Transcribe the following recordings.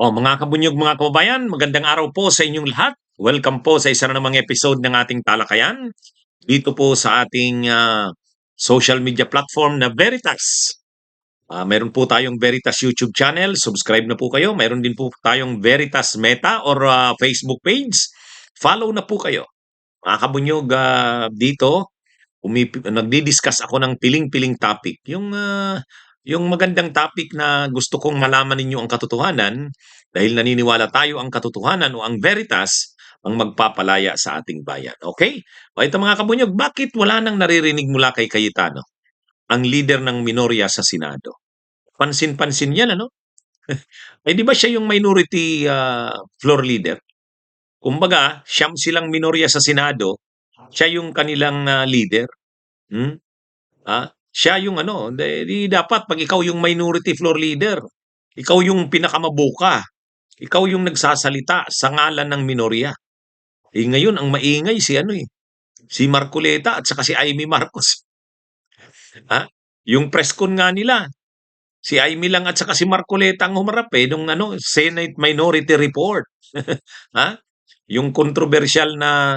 Mga kabunyog, mga kababayan, magandang araw po sa inyong lahat. Welcome po sa isa na namang episode ng ating talakayan dito po sa ating social media platform na Veritas. Meron po tayong Veritas YouTube channel, subscribe na po kayo. Meron din po tayong Veritas Meta or Facebook page. Follow na po kayo. Mga kabunyog, dito nagdi-discuss ako ng piling-piling topic. Yung magandang topic na gusto kong malaman ninyo ang katotohanan dahil naniniwala tayo ang katotohanan o ang veritas ang magpapalaya sa ating bayan. Okay? Ito mga kabunyog, bakit wala nang naririnig mula kay Cayetano, ang leader ng minorya sa Senado? Pansin-pansin yan, ano? Di ba siya yung minority floor leader? Kumbaga, siyam silang minorya sa Senado, siya yung kanilang leader. Hmm? Siya yung ano, di dapat 'pag ikaw yung minority floor leader, ikaw yung pinakamabuka, ikaw yung nagsasalita sa ngalan ng minorya. Ngayon ang maingay si ano, si Marcoleta at saka si Amy Marcos. Ha? Yung press con nga nila, si Amy lang at saka si Marcoleta ang humarap nung ano, Senate Minority Report. Ha? Yung controversial na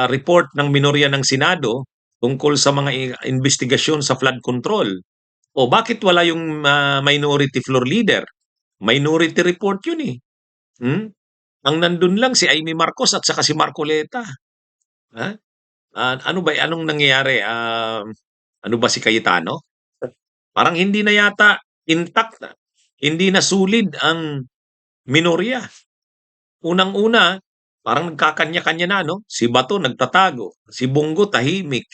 report ng minorya ng Senado tungkol sa mga investigasyon sa flood control. Bakit wala yung minority floor leader? Minority report yun eh. Ang nandun lang si Amy Marcos at saka si Marcoleta. Ha? Ano ba, anong nangyayari? Ano ba si Cayetano? Parang hindi na yata intact, hindi na sulid ang minorya. Unang-una, parang nagkakanya-kanya na, no? Si Bato nagtatago, si Bongo tahimik.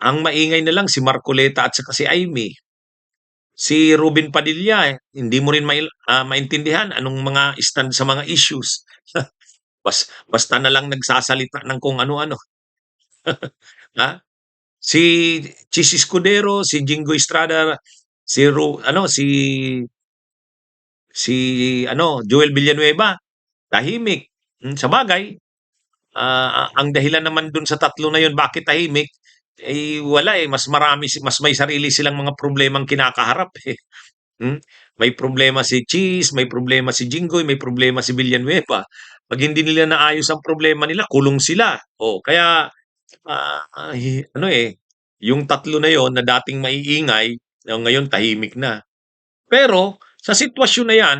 Ang maingay na lang si Marcoleta at saka si Amy. Si Ruben Padilla, hindi mo rin maintindihan anong mga stand sa mga issues. Basta na lang nagsasalita ng kung ano-ano. Ha? Si Chis Escudero, si Jingo Estrada, si Joel Villanueva, tahimik. Sabagay, ang dahilan naman dun sa tatlo na yun bakit tahimik, wala mas may sarili silang mga problemang kinakaharap eh. May problema si Cheese, may problema si Jinggoy, may problema si Villanueva. Pag hindi nila naayos ang problema nila, kulong sila. Kaya yung tatlo na yon na dating maiingay, ngayon tahimik na. Pero sa sitwasyon na yan,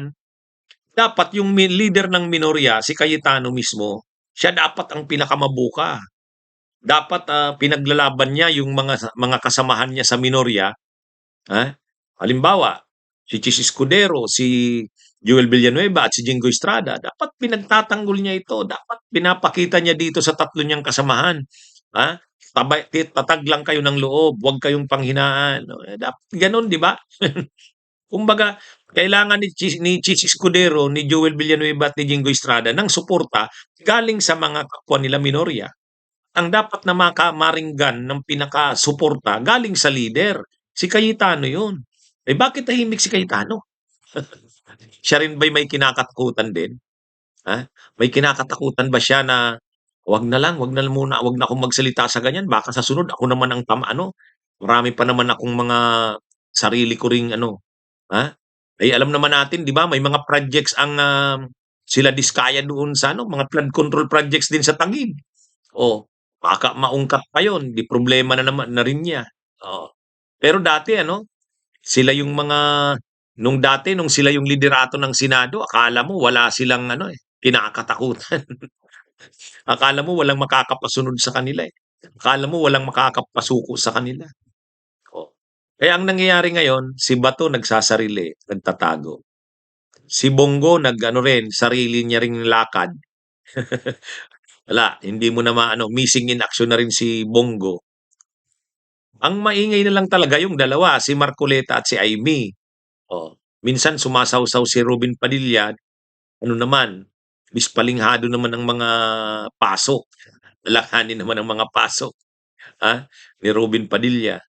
dapat yung leader ng minorya, si Cayetano mismo, siya dapat ang pinakamabuka. Dapat pinaglalaban niya yung mga kasamahan niya sa minorya. Halimbawa, si Chis Escudero, si Joel Villanueva at si Jingo Estrada, dapat pinagtatanggol niya ito. Dapat pinapakita niya dito sa tatlo niyang kasamahan. Tatag lang kayo ng loob, huwag kayong panghinaan. Dapat ganun, di ba? Kumbaga, kailangan ni Chis Escudero, ni Joel Villanueva at ni Jingo Estrada ng suporta galing sa mga kapwa nila minorya. Ang dapat na maringgan ng pinaka-suporta galing sa leader. Si Cayetano yun. Bakit tahimik si Cayetano? Siya rin ba'y may kinakatakutan din? May kinakatakutan ba siya na wag na muna, wag na akong magsalita sa ganyan. Baka sa sunod ako naman ang marami pa naman akong mga sarili ko ring alam naman natin, di ba? May mga projects ang sila Diskaya doon sa mga flood control projects din sa Taguig. Baka maungkat pa yun, di problema na naman na rin niya. Pero dati sila yung nung dati nung sila yung liderato ng Senado, akala mo wala silang kinakatakutan. Akala mo walang makakapasunod sa kanila eh. Akala mo walang makakapasuko sa kanila. Kaya ang nangyayari ngayon, si Bato nagsasarili, nagtatago. Si Bongo sarili niya ring lakad. Wala, hindi mo na missing in action na rin si Bongo. Ang maingay na lang talaga yung dalawa, si Marcoleta at si Amy. Minsan sumasawsaw si Robin Padilla, bispalinghado naman ang mga pasok. Alakanin naman ang mga pasok ni Robin Padilla.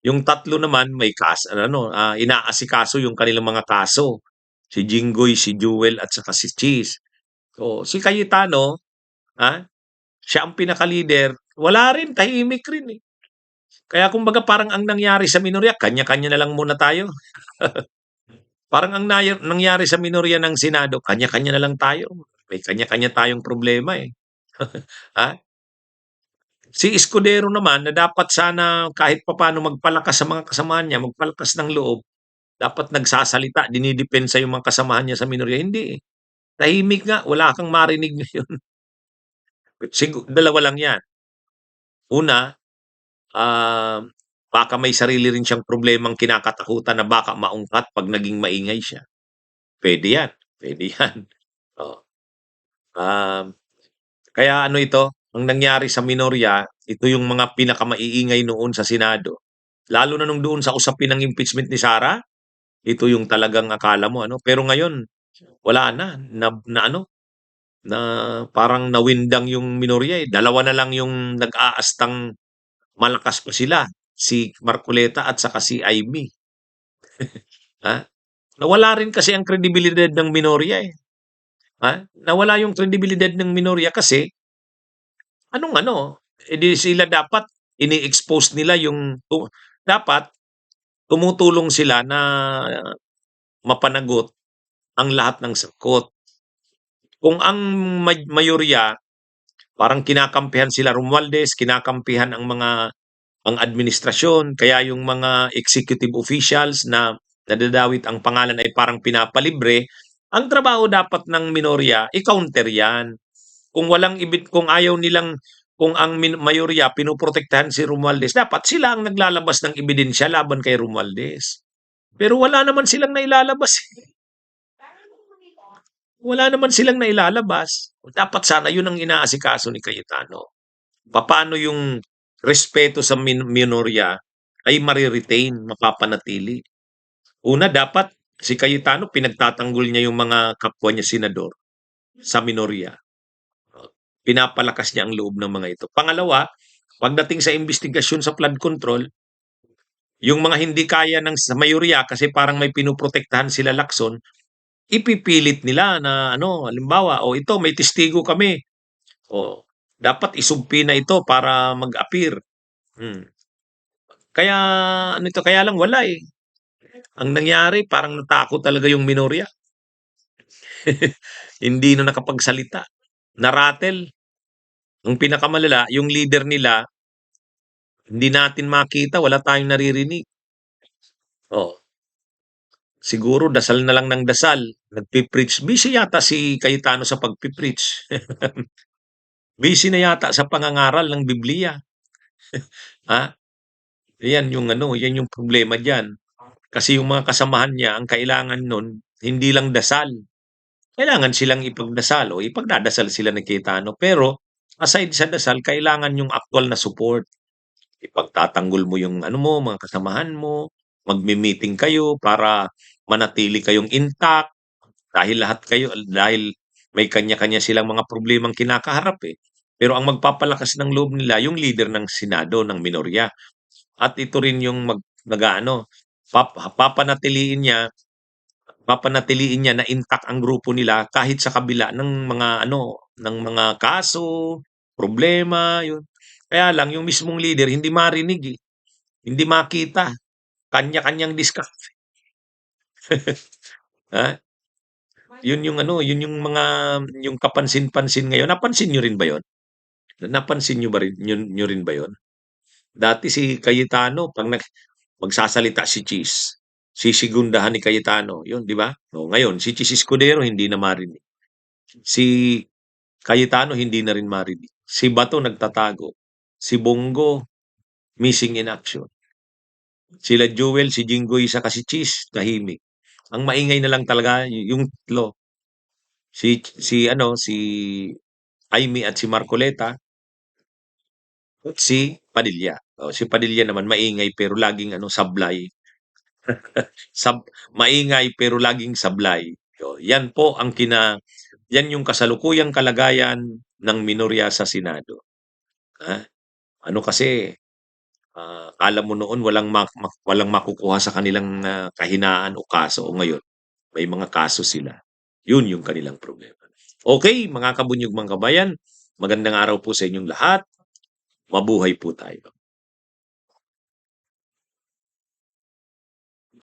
Yung tatlo naman may inaasikaso yung kanilang mga kaso. Si Jinggoy, si Jewel at saka si Cheese. Si Cayetano, siya ang pinaka-leader, wala rin, tahimik rin eh. Kaya kumbaga parang ang nangyari sa minorya, kanya-kanya na lang muna tayo. Parang ang nangyari sa minorya ng Senado, kanya-kanya na lang tayo. May kanya-kanya tayong problema, eh. Ah, si Escudero naman na dapat sana kahit papaano magpalakas sa mga kasamahan niya, magpalakas ng loob, dapat nagsasalita, dinidepensa yung mga kasamahan niya sa minorya, hindi, eh. Tahimik nga, wala kang marinig ngayon. Dalawa lang 'yan. Una, um, baka may sarili rin siyang problemang kinakatakutan na baka maungkat 'pag naging maingay siya. Puwede 'yan, puwede 'yan. Oo. Um, Kaya ano ito, ang nangyari sa minorya, ito yung mga pinakamaiingay noon sa Senado. Lalo na nung doon sa usapin ng impeachment ni Sara, ito yung talagang akala mo ano, pero ngayon wala na ano, na parang nawindang yung minorya, eh. Dalawa na lang yung nag-aastang malakas pa sila, si Marcoleta at saka si Amy, ha? Nawala rin kasi ang kredibilidad ng minorya, eh, nawala yung kredibilidad ng minorya kasi anong ano, eh, di sila dapat ini-expose nila yung dapat tumutulong sila na mapanagot ang lahat ng sangkot. Kung ang mayorya parang kinakampihan sila Romualdez, kinakampihan ang administrasyon, kaya yung mga executive officials na nadadawit ang pangalan ay parang pinapalibre, ang trabaho dapat ng minorya i-counter 'yan. Kung ayaw nilang kung ang mayorya pinoprotektahan si Romualdez, dapat sila ang naglalabas ng ebidensya laban kay Romualdez. Pero wala naman silang nailalabas, eh. Wala naman silang nailalabas. Dapat sana 'yun ang inaasikaso ni Cayetano. Papaano yung respeto sa minorya ay mare-retain, mapapanatili. Una, dapat si Cayetano pinagtatanggol niya yung mga kapwa niya senador sa minorya. Pinapalakas niya ang loob ng mga ito. Pangalawa, pagdating sa investigasyon sa flood control, yung mga hindi kaya ng sa mayorya kasi parang may pinoprotektahan sila Lacson, ipipilit nila na ano, halimbawa, "O ito may testigo kami, o dapat isumpi na ito para mag-appear." Hmm. Kaya ano ito, kaya lang wala, eh. Ang nangyari parang natakot talaga yung minorya. Hindi na nakapagsalita, na-rattle. Ang pinakamalala yung leader nila hindi natin makita, wala tayong naririnig. Oh, siguro dasal na lang ng dasal, nagpi-preach. Busy yata si Cayetano sa pagpi-preach. Busy na yata sa pangangaral ng Biblia, ah. Yan yung ano, yan yung problema diyan. Kasi yung mga kasamahan niya ang kailangan nun hindi lang dasal. Kailangan silang ipagdasal o ipagdadasal sila ni Cayetano. Pero aside sa dasal, kailangan yung aktuwal na support. Ipagtatanggol mo yung ano mo, mga kasamahan mo, magme-meeting kayo para manatili kayong intact dahil may kanya-kanya silang mga problemang kinakaharap, eh. Pero ang magpapalakas ng loob nila yung leader ng Senado, ng minorya. At ito rin yung nag-aano, papanatiliin niya na intact ang grupo nila kahit sa kabila ng mga ano, ng mga kaso, problema, yun. Kaya lang yung mismong leader hindi marinig, eh, hindi makita, kanya-kanyang diskarte, ah. Yun yung ano, yun yung mga yung kapansin-pansin ngayon. Napansin niyo rin ba yun? Napansin niyo rin ba yun? Dati si Cayetano 'pag magsasalita si Cheese, sisigundahan ni Cayetano, yun 'di ba? Oh, ngayon si Cheese Escudero hindi na marinig. Si Cayetano hindi na rin marinig. Si Bato nagtatago. Si Bongo missing in action. Sila Jewel, si Jinggoy saka si Cheese tahimik. Ang maingay na lang talaga yung tatlo, si Aimee at si Marcoleta at si Padilla. Oh, si Padilla naman maingay pero laging ano sablay. Maingay pero laging sablay. Yan po yan yung kasalukuyang kalagayan ng minorya sa Senado. Ah, ano kasi, akala mo noon walang makukuha sa kanilang, kahinaan o kaso o ngayon may mga kaso sila. Yun yung kanilang problema. Okay, mga kabunyog, mga kabayan, magandang araw po sa inyong lahat. Mabuhay po tayo.